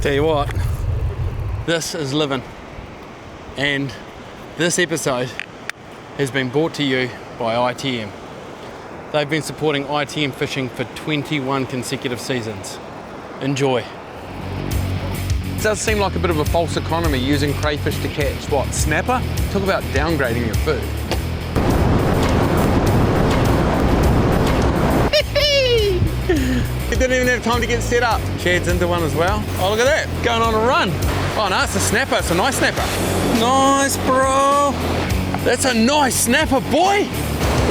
Tell you what, this is living, and this episode has been brought to you by ITM. They've been supporting ITM fishing for 21 consecutive seasons. Enjoy. It does seem like a bit of a false economy using crayfish to catch, what, snapper? Talk about downgrading your food. He didn't even have time to get set up. Chad's into one as well. Oh, look at that, going on a run. Oh no, it's a snapper, it's a nice snapper. Nice, bro. That's a nice snapper, boy.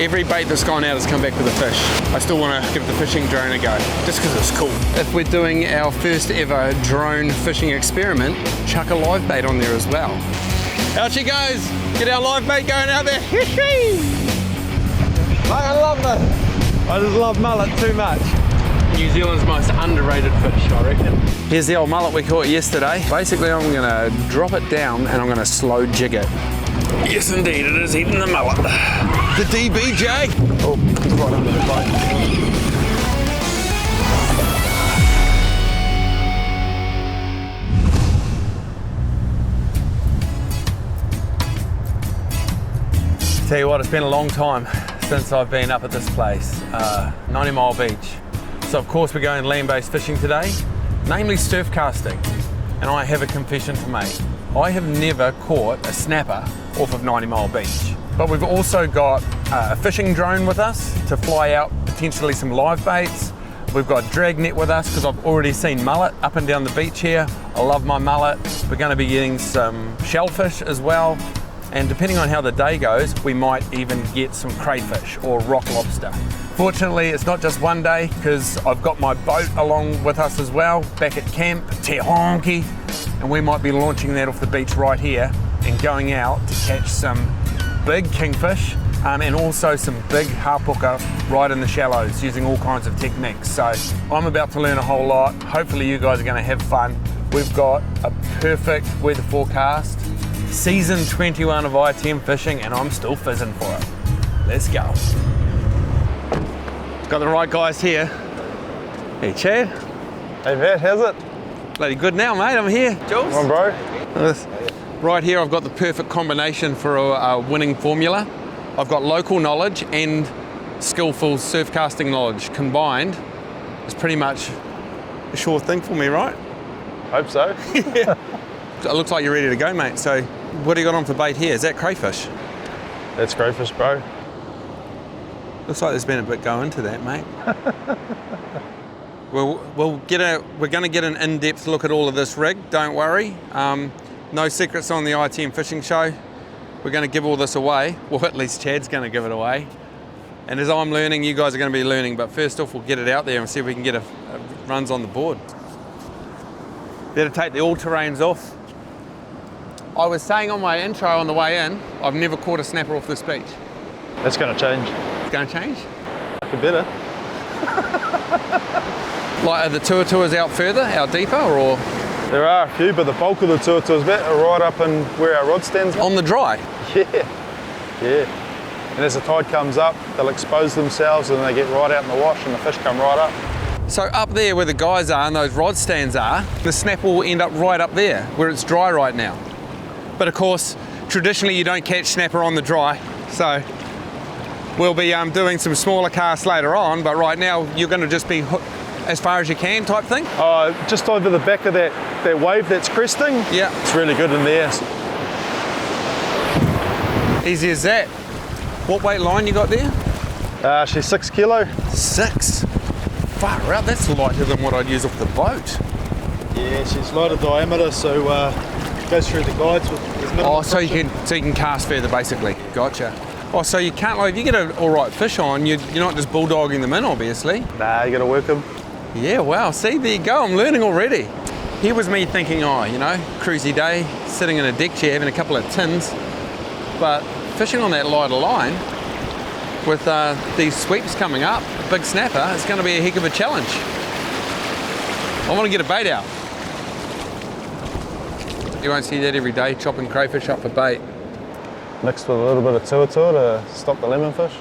Every bait that's gone out has come back with a fish. I still want to give the fishing drone a go, just because it's cool. If we're doing our first ever drone fishing experiment, chuck a live bait on there as well. Out she goes. Get our live bait going out there. Mate, I love this. I just love mullet too much. New Zealand's most underrated fish, I reckon. Here's the old mullet we caught yesterday. Basically, I'm gonna drop it down and I'm gonna slow jig it. Yes, indeed, it is eating the mullet. The DBJ. Oh, it's right under the bite. Tell you what, it's been a long time since I've been up at this place, 90 Mile Beach. So of course we're going land-based fishing today, namely surf casting. And I have a confession to make. I have never caught a snapper off of 90 Mile Beach. But we've also got a fishing drone with us to fly out potentially some live baits. We've got drag net with us because I've already seen mullet up and down the beach here. I love my mullet. We're going to be getting some shellfish as well. And depending on how the day goes, we might even get some crayfish or rock lobster. Fortunately, it's not just one day because I've got my boat along with us as well, back at camp, Te Honki, and we might be launching that off the beach right here and going out to catch some big kingfish and also some big harpooker right in the shallows using all kinds of techniques. So I'm about to learn a whole lot. Hopefully you guys are going to have fun. We've got a perfect weather forecast. Season 21 of ITM fishing and I'm still fizzing for it. Let's go. Got the right guys here. Hey Chad. Hey Matt, how's it? Bloody good now, mate. I'm here. Jules. Come on, bro. Right here I've got the perfect combination for a winning formula. I've got local knowledge and skillful surf casting knowledge combined. It's pretty much a sure thing for me, right? Hope so. Yeah. It looks like you're ready to go, mate. So what do you got on for bait here? Is that crayfish? That's crayfish, bro. Looks like there's been a bit go into that, mate. we're going to get an in-depth look at all of this rig, don't worry. No secrets on the ITM fishing show. We're going to give all this away. Well, at least Chad's going to give it away. And as I'm learning, you guys are going to be learning. But first off, we'll get it out there and see if we can get a runs on the board. Better take the all-terrains off. I was saying on my intro on the way in, I've never caught a snapper off this beach. That's going to change. It's going to change? Better. Like, are the tuatūas out further, out deeper, or? There are a few, but the bulk of the tuatūas are right up in where our rod stands. On the dry? Yeah. And as the tide comes up, they'll expose themselves and they get right out in the wash and the fish come right up. So up there where the guys are and those rod stands are, the snapper will end up right up there, where it's dry right now. But of course, traditionally you don't catch snapper on the dry, so we'll be doing some smaller casts later on, but right now you're going to just be as far as you can type thing? Just over the back of that wave that's cresting. Yeah. It's really good in there. Easy as that. What weight line you got there? She's 6 kilo. 6? Far out, that's lighter than what I'd use off the boat. Yeah, she's lighter diameter, so goes through the guides with minimal friction. so you can cast further basically. Gotcha. Oh, so you can't, like, if you get an all right fish on, you're not just bulldogging them in, obviously. Nah, you got to work them. Yeah, wow. See, there you go. I'm learning already. Here was me thinking, cruisy day, sitting in a deck chair having a couple of tins, but fishing on that lighter line with these sweeps coming up, a big snapper, it's going to be a heck of a challenge. I want to get a bait out. You won't see that every day, chopping crayfish up for bait. Mixed with a little bit of tuatū to stop the lemonfish.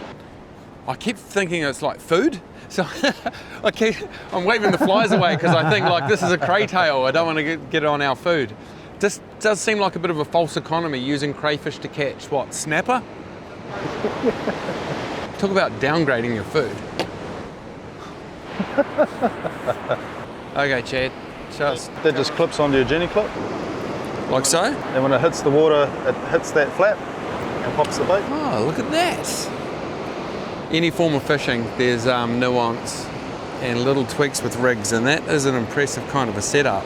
I keep thinking it's like food, So I'm waving the flies away because I think like this is a craytail. I don't want to get it on our food. This does seem like a bit of a false economy using crayfish to catch what, snapper? Talk about downgrading your food. Okay, Chad, just That just clips onto your Jenny clip. like so. And when it hits the water, it hits that flap and pops the bait. Oh, look at that. Any form of fishing, there's nuance and little tweaks with rigs, and that is an impressive kind of a setup,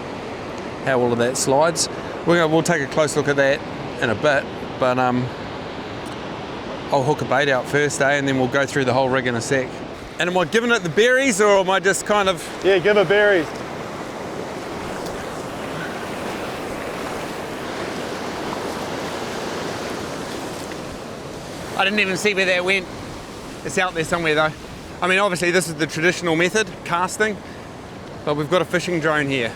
how all of that slides. We'll take a close look at that in a bit, but I'll hook a bait out first, and then we'll go through the whole rig in a sec. And am I giving it the berries, or am I just kind of... Yeah, give it berries. I didn't even see where that went. It's out there somewhere though. I mean, obviously this is the traditional method, casting, but we've got a fishing drone here.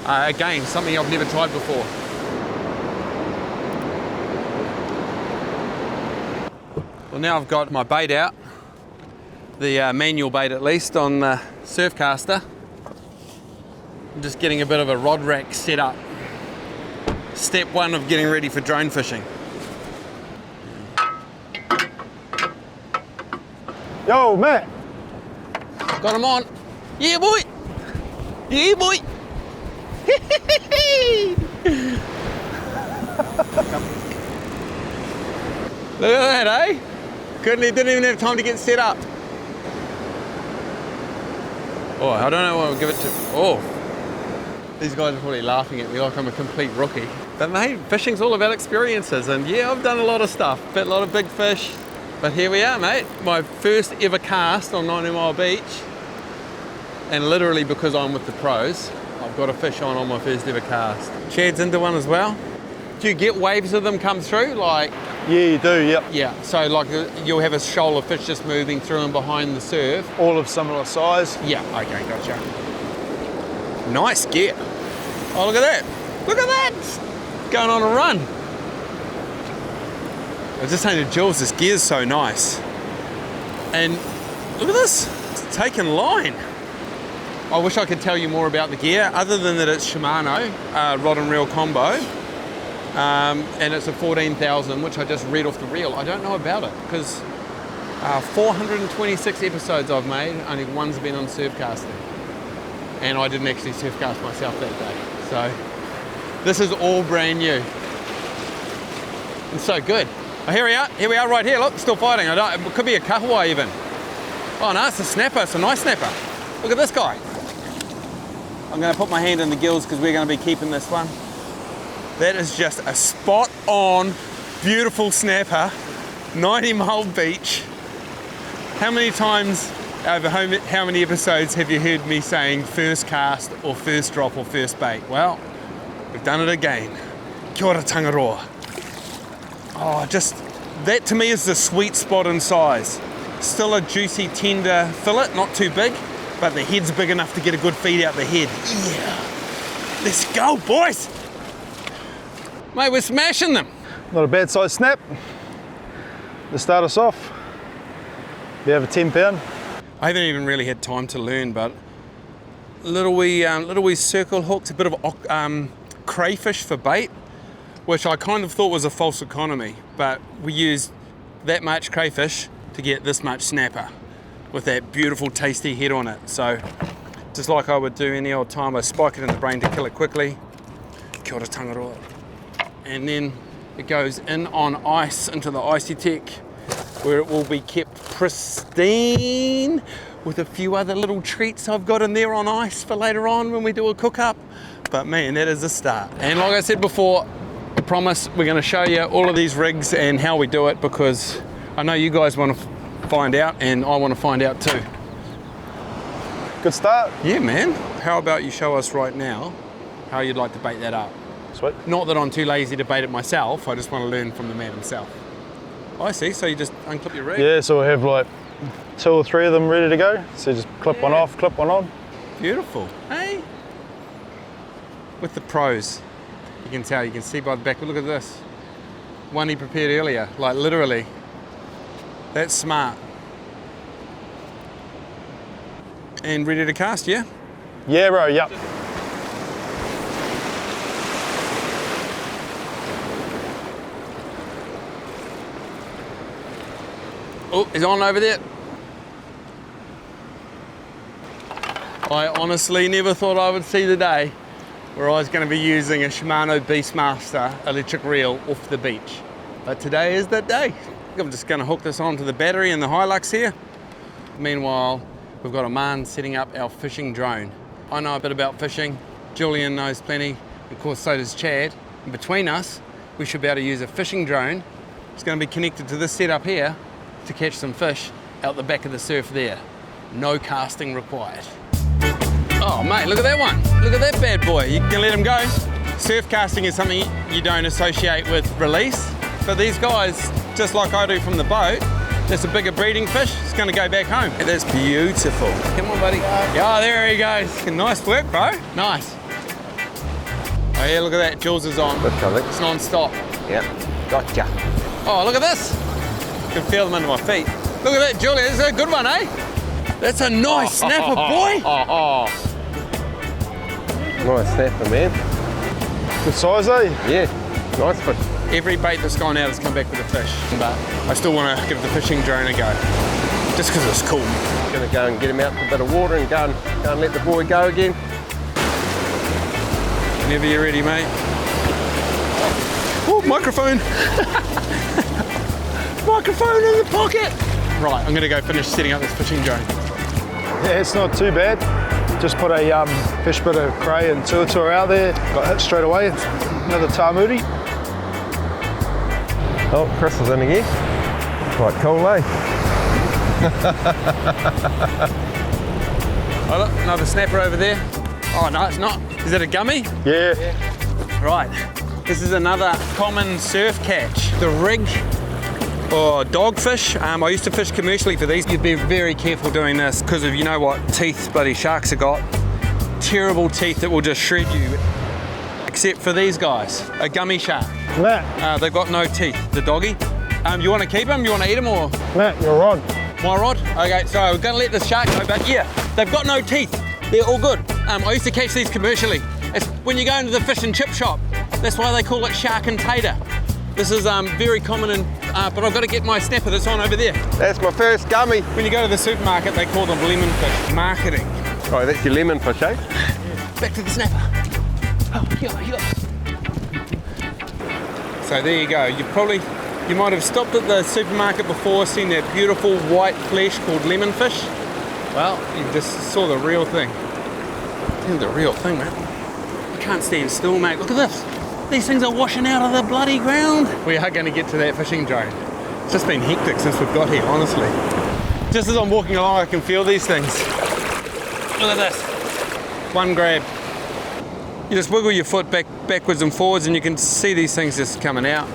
Again, something I've never tried before. Well, now I've got my bait out, the manual bait at least, on the Surfcaster. I'm just getting a bit of a rod rack set up. Step one of getting ready for drone fishing. Yo, Matt. Got him on. Yeah, boy. Yeah, boy. Look at that, eh? Didn't even have time to get set up. Oh, I don't know what I'll give it to. Oh, these guys are probably laughing at me like I'm a complete rookie. But mate, fishing's all about experiences, and yeah, I've done a lot of stuff, a lot of big fish. But here we are, mate. My first ever cast on 90 Mile Beach. And literally because I'm with the pros, I've got a fish on my first ever cast. Chad's into one as well. Do you get waves of them come through? Like, Yeah, you do, yep. yeah, so like you'll have a shoal of fish just moving through and behind the surf. All of similar size. Yeah, okay, gotcha. Nice gear. Oh, look at that. Look at that. It's going on a run. I was just saying to Jules, this gear's so nice. And look at this, it's taking line. I wish I could tell you more about the gear, other than that it's Shimano rod and reel combo. And it's a 14,000, which I just read off the reel. I don't know about it, because 426 episodes I've made, only one's been on surfcasting. And I didn't actually surfcast myself that day. So this is all brand new. It's so good. Oh, here we are right here, look, still fighting. It could be a kahawai even. Oh no, it's a snapper, it's a nice snapper. Look at this guy. I'm gonna put my hand in the gills because we're gonna be keeping this one. That is just a spot on, beautiful snapper, 90 Mile Beach. How many times over how many episodes have you heard me saying first cast or first drop or first bait? Well, we've done it again. Kia ora Tangaroa. Oh, just, that to me is the sweet spot in size. Still a juicy, tender fillet, not too big, but the head's big enough to get a good feed out the head. Yeah. Let's go, boys. Mate, we're smashing them. Not a bad size snap. To start us off, we have a 10 pound. I haven't even really had time to learn, but little wee circle hooks, a bit of crayfish for bait, which I kind of thought was a false economy, but we used that much crayfish to get this much snapper with that beautiful tasty head on it. So just like I would do any old time, I spike it in the brain to kill it quickly. Kia ora Tangaroa. And then it goes in on ice into the Icy Tech, where it will be kept pristine with a few other little treats I've got in there on ice for later on when we do a cook up. But man, that is a start. And like I said before, I promise we're going to show you all of these rigs and how we do it, because I know you guys want to find out and I want to find out too. Good start. Yeah, man. How about you show us right now how you'd like to bait that up? Sweet. Not that I'm too lazy to bait it myself, I just want to learn from the man himself. I see, so you just unclip your rig? Yeah, so we'll have like 2 or 3 of them ready to go. So just clip one off, clip one on. Beautiful. Hey? With the pros. You can tell, you can see by the back, look at this. One he prepared earlier, like literally. That's smart. and ready to cast, yeah? Yeah, bro, yep. Oh, he's on over there. I honestly never thought I would see the day where I was going to be using a Shimano Beastmaster electric reel off the beach. But today is that day. I'm just going to hook this onto the battery in the Hilux here. Meanwhile, we've got a man setting up our fishing drone. I know a bit about fishing. Julian knows plenty. Of course, so does Chad. And between us, we should be able to use a fishing drone. It's going to be connected to this setup here to catch some fish out the back of the surf there. No casting required. Oh mate, look at that one. Look at that bad boy. You can let him go. Surf casting is something you don't associate with release. But these guys, just like I do from the boat, there's a bigger breeding fish, it's gonna go back home. That's beautiful. Come on, buddy. Yeah, there he goes. Nice work, bro. Nice. Oh yeah, look at that. Jules is on. Good color. It's non-stop. Yep, gotcha. Oh, look at this. I can feel them under my feet. Look at that, Julia. This is a good one, eh? That's a nice snapper, boy. Nice snapper, man. Good size, eh? Yeah, nice fish. Every bait that's gone out has come back with a fish, but I still want to give the fishing drone a go, just because it's cool. Gonna go and get him out with a bit of water and go and let the boy go again. Whenever you're ready, mate. Oh, microphone. Microphone in the pocket. Right, I'm gonna go finish setting up this fishing drone. Yeah, it's not too bad. Just put a fish bit of cray and tuatua out there. Got hit straight away. Another tamuri. Oh, Chris is in again. Quite cool, eh? Oh look, another snapper over there. Oh no, it's not. Is it a gummy? Yeah. Right. This is another common surf catch. The rig or dogfish. I used to fish commercially for these. You'd be very careful doing this because of, you know what teeth bloody sharks have got. Terrible teeth that will just shred you. Except for these guys, a gummy shark. Matt, They've got no teeth, the doggy. You want to keep them? You want to eat them or? Matt, your rod. My rod? Okay, so we're going to let the shark go, but yeah, they've got no teeth. They're all good. I used to catch these commercially. It's when you go into the fish and chip shop. That's why they call it shark and tater. This is very common, but I've got to get my snapper that's on over there. That's my first gummy. When you go to the supermarket, they call them lemon fish. Marketing. Oh, that's your lemon fish, eh? Back to the snapper. Oh, yeah. So there you go. You might have stopped at the supermarket before, seen that beautiful white flesh called lemon fish. Well, you just saw the real thing. This the real thing, man. I can't stand still, mate. Look at this. These things are washing out of the bloody ground. We are going to get to that fishing drone. It's just been hectic since we've got here, honestly. Just as I'm walking along, I can feel these things. Look at this. One grab. You just wiggle your foot backwards and forwards and you can see these things just coming out.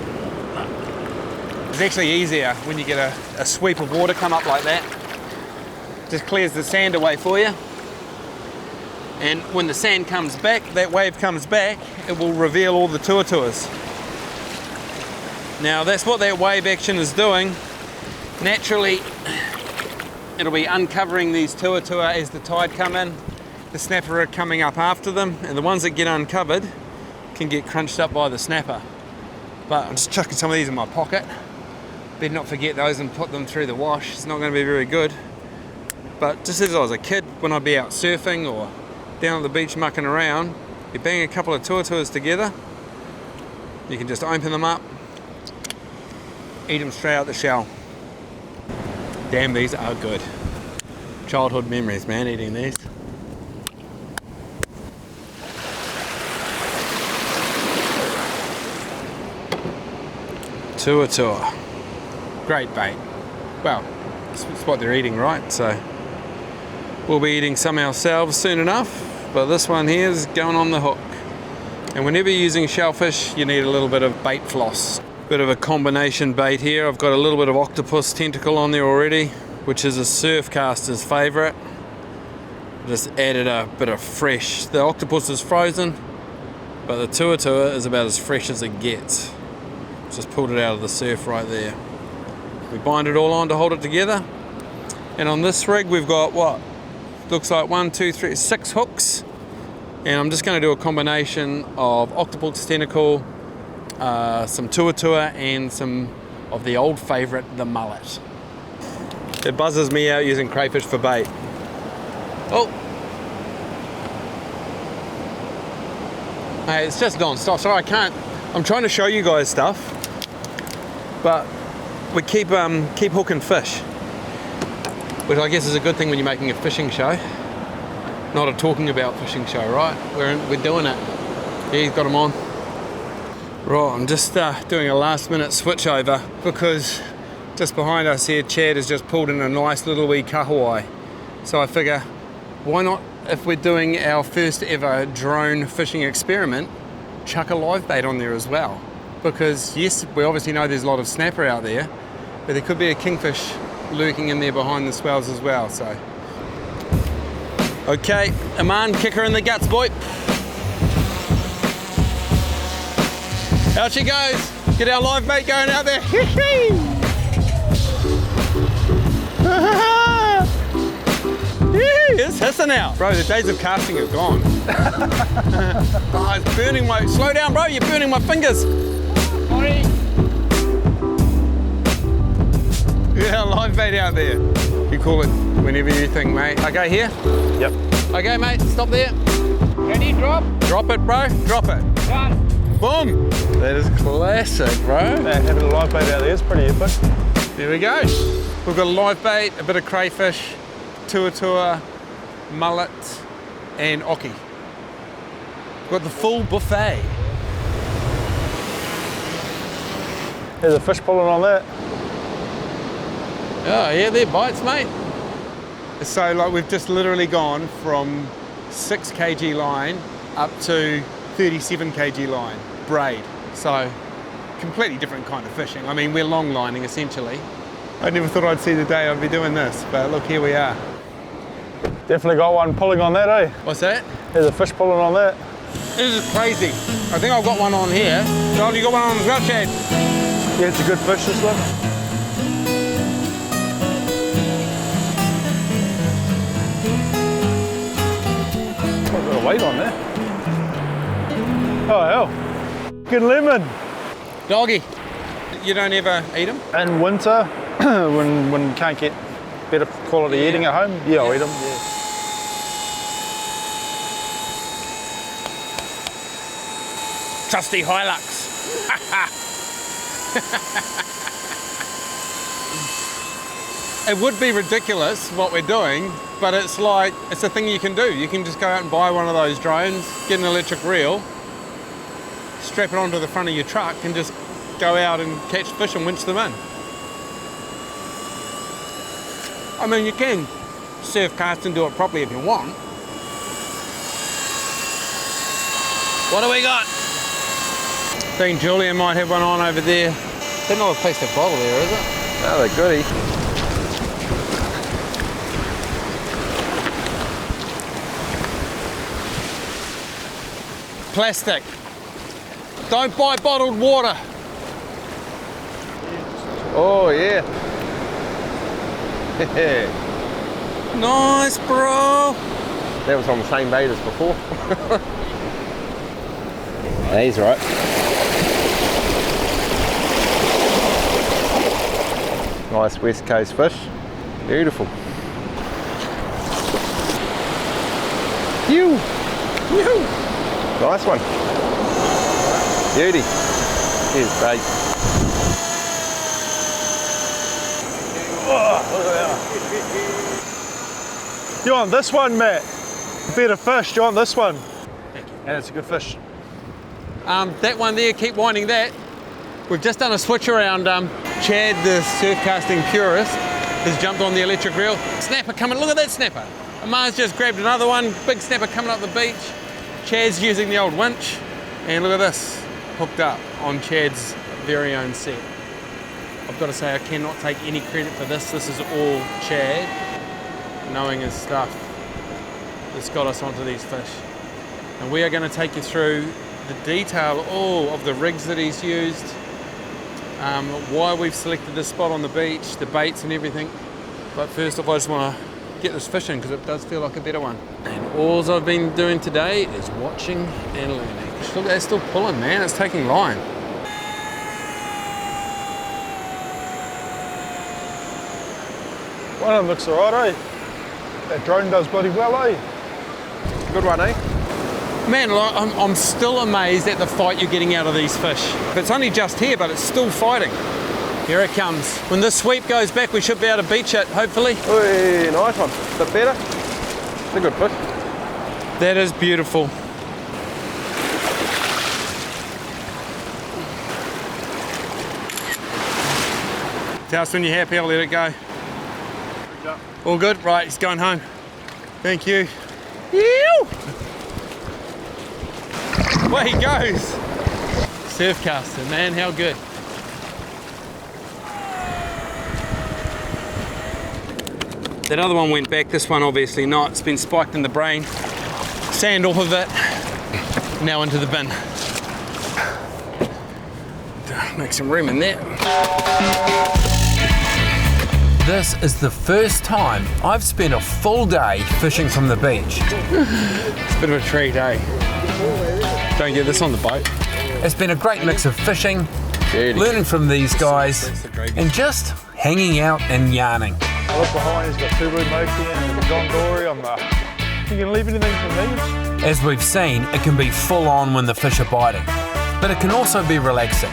It's actually easier when you get a sweep of water come up like that. Just clears the sand away for you. And when the sand comes back, that wave comes back, it will reveal all the tuatuas. Now that's what that wave action is doing. Naturally, it'll be uncovering these tuatua as the tide come in. The snapper are coming up after them, and the ones that get uncovered can get crunched up by the snapper. But I'm just chucking some of these in my pocket. Better not forget those and put them through the wash. It's not going to be very good. But just as I was a kid, when I'd be out surfing or down at the beach mucking around, you bang a couple of tuatuas together, you can just open them up, eat them straight out the shell. Damn, these are good. Childhood memories, man, eating these. Tuatua. Great bait. Well, it's what they're eating, right? So we'll be eating some ourselves soon enough, but this one here is going on the hook. And whenever you're using shellfish, you need a little bit of bait floss. Bit of a combination bait here. I've got a little bit of octopus tentacle on there already, which is a surf caster's favourite. Just added a bit of fresh. The octopus is frozen, but the tuatua is about as fresh as it gets. Just pulled it out of the surf right there. We bind it all on to hold it together. And on this rig we've got what? looks like 1, 2, 3, 6 hooks. And I'm just going to do a combination of octopus tentacle, some tuatua, and some of the old favourite, the mullet. It buzzes me out using crayfish for bait. Oh! Hey, it's just non-stop. Sorry, I can't. I'm trying to show you guys stuff, but we keep hooking fish, which I guess is a good thing when you're making a fishing show, not a talking about fishing show, right? We're doing it. Yeah, he's got them on. Right, I'm just doing a last-minute switch over because just behind us here, Chad has just pulled in a nice little wee kahawai. So I figure, why not, if we're doing our first ever drone fishing experiment, chuck a live bait on there as well. Because yes, we obviously know there's a lot of snapper out there, but there could be a kingfish lurking in there behind the swells as well, so. Okay, Aman, kick her in the guts, boy. Out she goes. Get our live bait going out there. It's hissing out. Bro, the days of casting are gone. Oh, it's burning my... Slow down, bro, you're burning my fingers. Sorry. Yeah, live bait out there. You call it whenever you think, mate. Okay, here? Yep. Okay, mate, stop there. Ready, drop? Drop it, bro, drop it. Done. Boom. That is classic, bro. Having a live bait out there is pretty epic. There we go. We've got a live bait, a bit of crayfish, tuatua, mullet, and oki. We've got the full buffet. There's a fish pulling on that. Oh yeah, they're bites, mate. So like we've just literally gone from 6 kg line up to 37 kg line, braid. So completely different kind of fishing. I mean, we're long lining essentially. I never thought I'd see the day I'd be doing this, but look, here we are. Definitely got one pulling on that, eh? What's that? There's a fish pulling on that. This is crazy. I think I've got one on here. Charles, you got one on as well, Chad? Yeah, it's a good fish, this one. Got a bit of weight on there. Oh hell. Good lemon. Doggy. You don't ever eat them? In winter, when you can't get better quality eating at home, yeah, I'll eat them. Yeah. Trusty Hilux. It would be ridiculous what we're doing, but it's like, it's a thing you can do. You can just go out and buy one of those drones, get an electric reel, strap it onto the front of your truck and just go out and catch fish and winch them in. I mean, you can surf cast and do it properly if you want. What do we got? I think Julian might have one on over there. There's not a plastic bottle there, is it? Oh, they're goody. Plastic. Don't buy bottled water. Oh, yeah. Nice, bro. That was on the same bait as before. He's right. Nice West Coast fish. Beautiful. You. Nice one. Beauty. Here's bait. You want this one, Matt? Better fish, you want this one? And it's a good fish. That one there, keep winding that. We've just done a switch around. Chad, the surf casting purist, has jumped on the electric reel. Snapper coming, look at that snapper. Amar's just grabbed another one, big snapper coming up the beach. Chad's using the old winch, and look at this, hooked up on Chad's very own set. I've got to say, I cannot take any credit for this. This is all Chad, knowing his stuff, that's got us onto these fish. And we are going to take you through the detail all of the rigs that he's used, why we've selected this spot on the beach, the baits and everything. But first off, I just want to get this fishing because it does feel like a better one. And all I've been doing today is watching and learning. Look, they're still pulling, man. It's taking line. One of them looks alright, eh? That drone does bloody well, eh? Good one, eh? Man, like, I'm still amazed at the fight you're getting out of these fish. It's only just here, but it's still fighting. Here it comes. When this sweep goes back, we should be able to beach it, hopefully. Oi, nice one. Bit better. It's a good fish. That is beautiful. Tell us when you're happy, I'll let it go. All good? Right, he's going home. Thank you. Ew! Away he goes. Surf caster, man, how good. That other one went back, this one obviously not. It's been spiked in the brain. Sand off of it. Now into the bin. Make some room in there. This is the first time I've spent a full day fishing from the beach. It's a bit of a treat, eh? Don't get this on the boat. It's been a great mix of fishing, learning from these guys, and just hanging out and yarning. I look behind, he's got Tubu Moki and John Dory. You can leave anything for me? As we've seen, it can be full on when the fish are biting, but it can also be relaxing.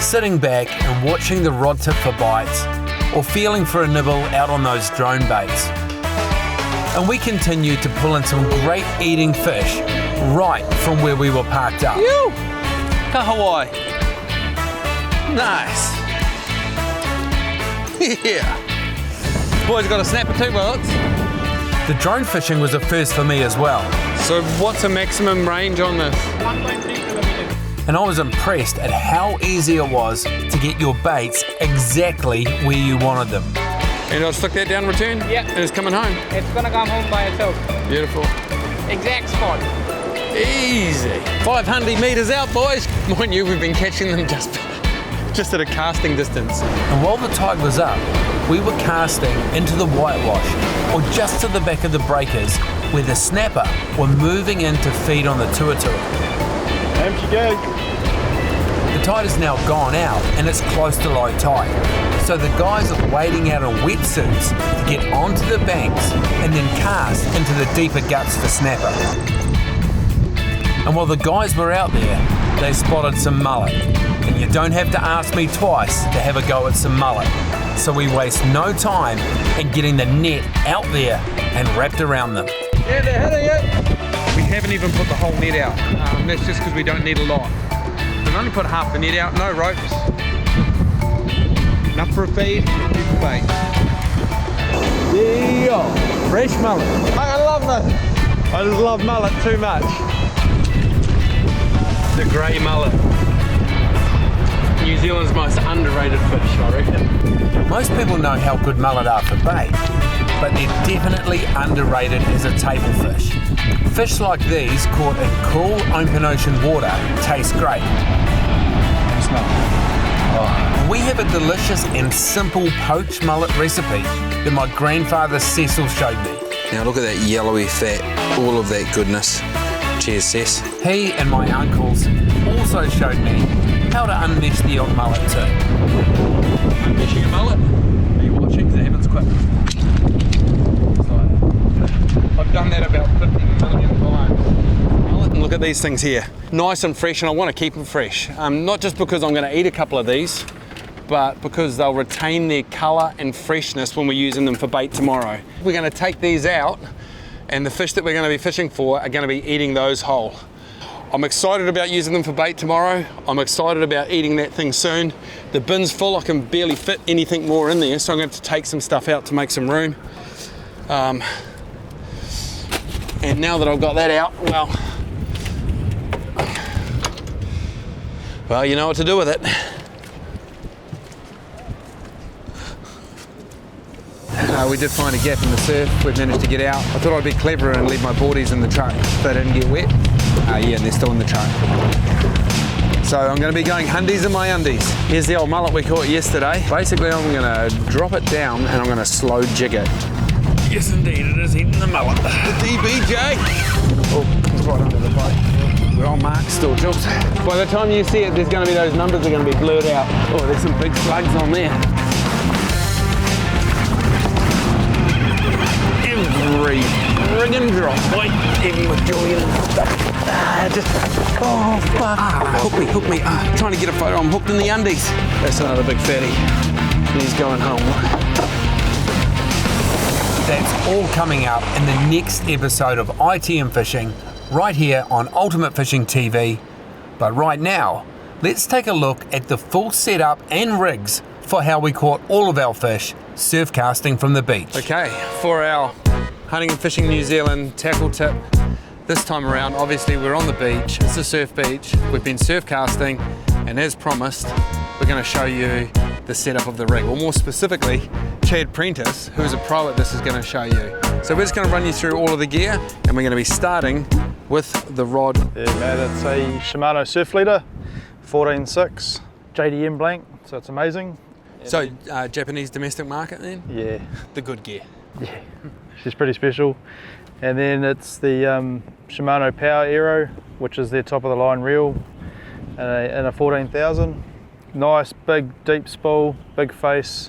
Sitting back and watching the rod tip for bites, or feeling for a nibble out on those drone baits. And we continue to pull in some great eating fish right from where we were parked up. Ew! Ka Hawaii. Nice. Yeah. Boys got a snapper too, bullets. The drone fishing was a first for me as well. So what's the maximum range on this? 1.3 kilometers. And I was impressed at how easy it was to get your baits exactly where you wanted them. And I'll stick that down, return? Yeah. And it's coming home? It's gonna come home by itself. Beautiful. Exact spot. Easy. 500 metres out, boys. Mind you, we've been catching them just at a casting distance. And while the tide was up, we were casting into the whitewash, or just to the back of the breakers, where the snapper were moving in to feed on the tuatua. Empty gag. The tide is now gone out and it's close to low tide. So the guys are wading out in wetsuits to get onto the banks and then cast into the deeper guts for snapper. And while the guys were out there, they spotted some mullet. And you don't have to ask me twice to have a go at some mullet. So we waste no time in getting the net out there and wrapped around them. Yeah, they're hitting it. We haven't even put the whole net out. That's just because we don't need a lot. We've only put half the net out, no ropes. Enough for a feed, a few for bait. Yeah, fresh mullet. I love that. I just love mullet too much. The grey mullet. New Zealand's most underrated fish, I reckon. Most people know how good mullet are for bait, but they're definitely underrated as a table fish. Fish like these, caught in cool open ocean water, taste great. Smell. Oh. We have a delicious and simple poached mullet recipe that my grandfather Cecil showed me. Now look at that yellowy fat, all of that goodness. Cheers, Cess. He and my uncles also showed me how to unmesh the odd mullet too. Unmeshing a mullet? Are you watching? Because the heavens quick. I've done that about 50 million times. And look at these things here. Nice and fresh, and I want to keep them fresh. Not just because I'm going to eat a couple of these, but because they'll retain their colour and freshness when we're using them for bait tomorrow. We're going to take these out, and the fish that we're going to be fishing for are going to be eating those whole. I'm excited about using them for bait tomorrow. I'm excited about eating that thing soon. The bin's full, I can barely fit anything more in there, so I'm going to have to take some stuff out to make some room. And now that I've got that out, well, you know what to do with it. We did find a gap in the surf. We've managed to get out. I thought I'd be clever and leave my boardies in the truck so they didn't get wet. Yeah, and they're still in the truck. So I'm going to be going hundies in my undies. Here's the old mullet we caught yesterday. Basically, I'm going to drop it down and I'm going to slow jig it. Yes, indeed, it is eating the mullet. The DBJ. Oh, it's right under the boat. We're on mark still, Jules. By the time you see it, there's going to be those numbers are going to be blurred out. Oh, there's some big slugs on there. Every friggin' drop, boy. Even with Julian and stuff. Hook me. Trying to get a photo. I'm hooked in the undies. That's another big fatty. He's going home. That's all coming up in the next episode of ITM Fishing, right here on Ultimate Fishing TV. But right now, let's take a look at the full setup and rigs for how we caught all of our fish surf casting from the beach. Okay, for our Hunting and Fishing New Zealand tackle tip this time around, obviously we're on the beach, it's a surf beach, we've been surf casting, and as promised, we're going to show you the setup of the rig, or more specifically, Chad Prentice, who's a pro at this, is going to show you. So we're just going to run you through all of the gear, and we're going to be starting with the rod. Yeah, mate, it's a Shimano Surf Leader, 14.6, JDM blank, so it's amazing. So Japanese domestic market then? Yeah, The good gear. yeah, she's pretty special. And then it's the Shimano Power Aero, which is their top of the line reel, and a 14,000. Nice, big, deep spool, big face,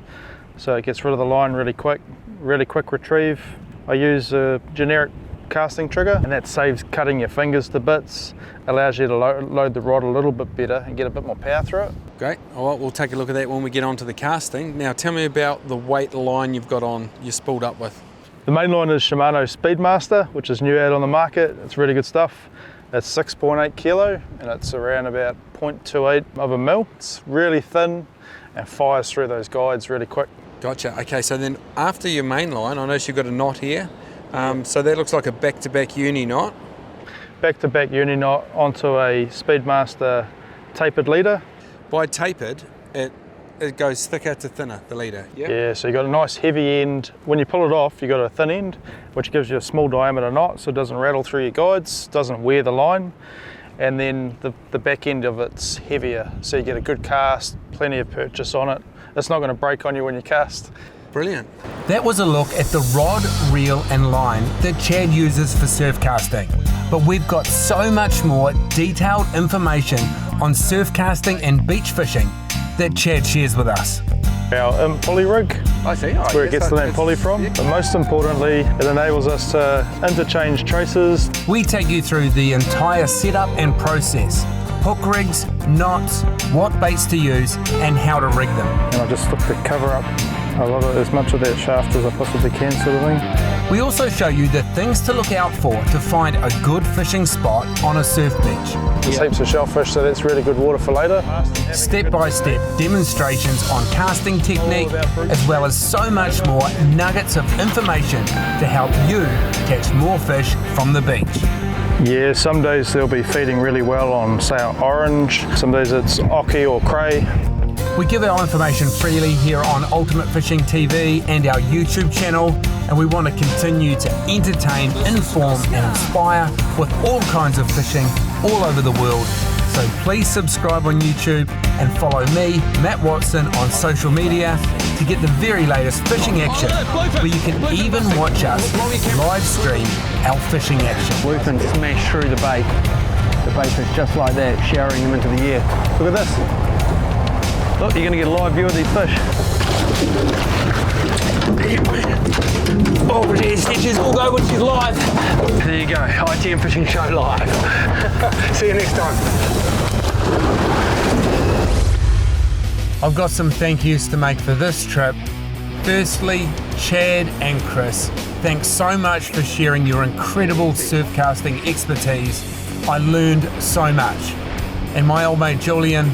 so it gets rid of the line really quick retrieve. I use a generic casting trigger, and that saves cutting your fingers to bits, allows you to load the rod a little bit better and get a bit more power through it. Great. All right, we'll take a look at that when we get onto the casting. Now tell me about the weight line you've got on, you're spooled up with. The main line is Shimano Speedmaster, which is new out on the market. It's really good stuff. It's 6.8 kilo and it's around about 0.28 of a mil. It's really thin and fires through those guides really quick. Gotcha. Okay, so then after your main line, I notice you've got a knot here. So that looks like a back-to-back uni knot. Back-to-back uni knot onto a Speedmaster tapered leader. By tapered, it goes thicker to thinner, the leader. Yeah, so you got a nice heavy end. When you pull it off, you got a thin end, which gives you a small diameter knot, so it doesn't rattle through your guides, doesn't wear the line. And then the back end of it's heavier, so you get a good cast, plenty of purchase on it. It's not going to break on you when you cast. Brilliant. That was a look at the rod, reel and line that Chad uses for surf casting. But we've got so much more detailed information on surf casting and beach fishing that Chad shares with us. Our imp pulley rig, I see. that's where it gets the name pulley from. But most importantly, it enables us to interchange traces. We take you through the entire setup and process. Hook rigs, knots, what baits to use and how to rig them. And I just look to cover up a lot of as much of that shaft as I possibly can, sort of thing. We also show you the things to look out for to find a good fishing spot on a surf beach. There's heaps of shellfish, so that's really good water for later. Step-by-step demonstrations on casting technique, as well as so much more nuggets of information to help you catch more fish from the beach. Yeah, some days they'll be feeding really well on, say, orange. Some days it's oki or cray. We give our information freely here on Ultimate Fishing TV and our YouTube channel, and we want to continue to entertain, inform and inspire with all kinds of fishing all over the world. So please subscribe on YouTube and follow me, Matt Watson, on social media to get the very latest fishing action, where you can even watch us live stream our fishing action. We can smash through the bait. The bait is just like that, showering them into the air. Look at this. Look, you're going to get a live view of these fish. Oh, there's stitches, we'll go when she's live. There you go, ITM Fishing Show live. See you next time. I've got some thank yous to make for this trip. Firstly, Chad and Chris, thanks so much for sharing your incredible surf casting expertise. I learned so much. And my old mate Julian,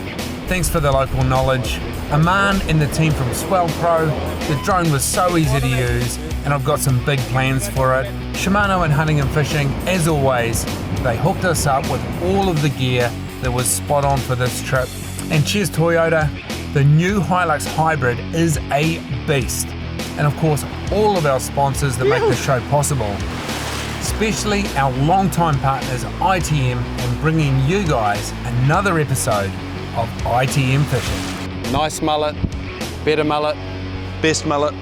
thanks for the local knowledge. Aman and the team from Swell Pro, the drone was so easy to use and I've got some big plans for it. Shimano and Hunting and Fishing, as always, they hooked us up with all of the gear that was spot on for this trip. And cheers Toyota, the new Hilux Hybrid is a beast. And of course, all of our sponsors that make the show possible, especially our longtime partners ITM, and bringing you guys another episode of ITM Fishing. Nice mullet, better mullet, best mullet.